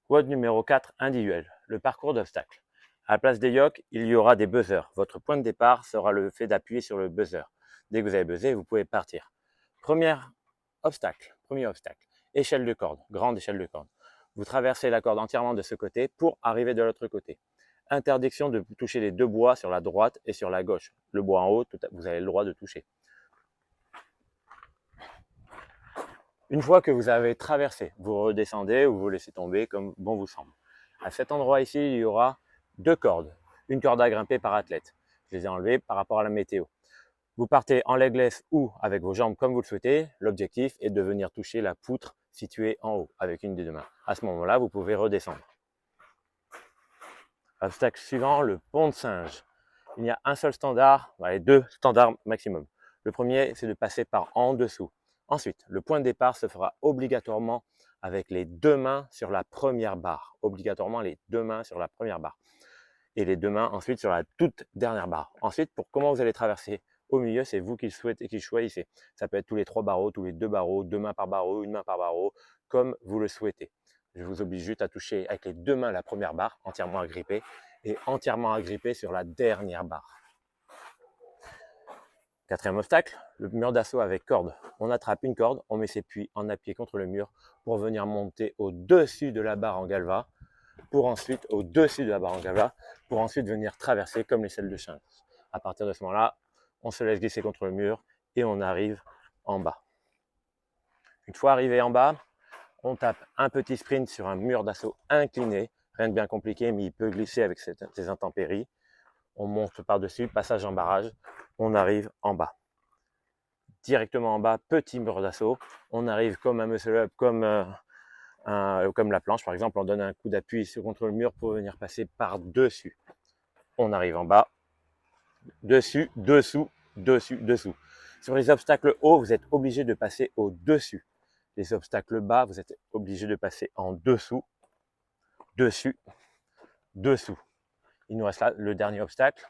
WOD numéro 4 individuel, le parcours d'obstacles. À la place des yokes, il y aura des buzzers. Votre point de départ sera le fait d'appuyer sur le buzzer. Dès que vous avez buzzé, vous pouvez partir. Premier obstacle, échelle de corde, grande échelle de corde. Vous traversez la corde entièrement de ce côté pour arriver de l'autre côté. Interdiction de toucher les deux bois sur la droite et sur la gauche. Le bois en haut, vous avez le droit de toucher. Une fois que vous avez traversé, vous redescendez ou vous laissez tomber comme bon vous semble. À cet endroit ici, il y aura deux cordes. Une corde à grimper par athlète. Je les ai enlevées par rapport à la météo. Vous partez en legless ou avec vos jambes comme vous le souhaitez. L'objectif est de venir toucher la poutre située en haut avec une des deux mains. À ce moment-là, vous pouvez redescendre. Obstacle suivant, le pont de singe. Il y a un seul standard, deux standards maximum. Le premier, c'est de passer par en dessous. Ensuite, le point de départ se fera obligatoirement avec les deux mains sur la première barre. Obligatoirement les deux mains sur la première barre. Et les deux mains ensuite sur la toute dernière barre. Ensuite, pour comment vous allez traverser au milieu, c'est vous qui le souhaitez, qui choisissez. Ça peut être tous les trois barreaux, tous les deux barreaux, deux mains par barreau, une main par barreau, comme vous le souhaitez. Je vous oblige juste à toucher avec les deux mains la première barre, entièrement agrippée, et entièrement agrippée sur la dernière barre. Quatrième obstacle, le mur d'assaut avec corde. On attrape une corde, on met ses pieds en appui contre le mur pour venir monter au-dessus de la barre en galva, pour ensuite venir traverser comme les selles de chien. À partir de ce moment-là, on se laisse glisser contre le mur et on arrive en bas. Une fois arrivé en bas, on tape un petit sprint sur un mur d'assaut incliné, rien de bien compliqué, mais il peut glisser avec ces intempéries. On monte par-dessus, passage en barrage, on arrive en bas. Directement en bas, petit mur d'assaut, on arrive comme un muscle-up, comme la planche par exemple, on donne un coup d'appui contre le mur pour venir passer par-dessus. On arrive en bas, dessus, dessous, dessus, dessous. Sur les obstacles hauts, vous êtes obligé de passer au-dessus. Les obstacles bas, vous êtes obligé de passer en dessous, dessus, dessous. Il nous reste là le dernier obstacle.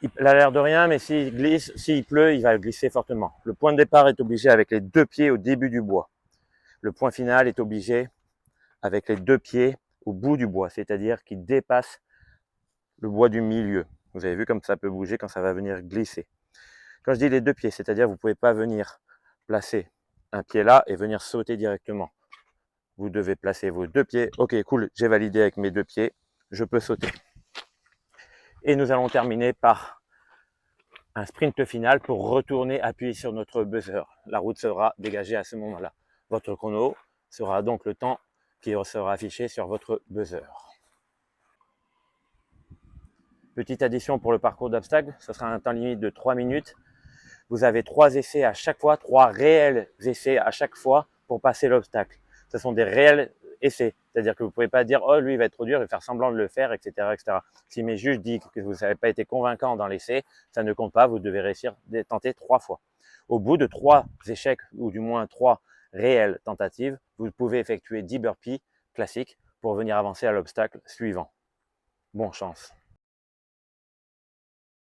Il a l'air de rien, mais s'il glisse, s'il pleut, il va glisser fortement. Le point de départ est obligé avec les deux pieds au début du bois. Le point final est obligé avec les deux pieds au bout du bois, c'est-à-dire qu'il dépasse le bois du milieu. Vous avez vu comme ça peut bouger quand ça va venir glisser. Quand je dis les deux pieds, c'est-à-dire vous ne pouvez pas venir placer un pied là et venir sauter directement. Vous devez placer vos deux pieds. Ok, cool, j'ai validé avec mes deux pieds, je peux sauter. Et nous allons terminer par un sprint final pour retourner appuyer sur notre buzzer. La route sera dégagée à ce moment-là. Votre chrono sera donc le temps qui sera affiché sur votre buzzer. Petite addition pour le parcours d'obstacles, ce sera un temps limite de 3 minutes. Vous avez 3 essais à chaque fois, 3 réels essais à chaque fois pour passer l'obstacle. Ce sont des réels essais, c'est-à-dire que vous ne pouvez pas dire « Oh, lui, il va être trop dur, je vais faire semblant de le faire, etc. etc. » Si mes juges disent que vous n'avez pas été convaincant dans l'essai, ça ne compte pas, vous devez réussir à tenter 3 fois. Au bout de 3 échecs, ou du moins 3 réelles tentatives, vous pouvez effectuer 10 burpees classiques pour venir avancer à l'obstacle suivant. Bonne chance.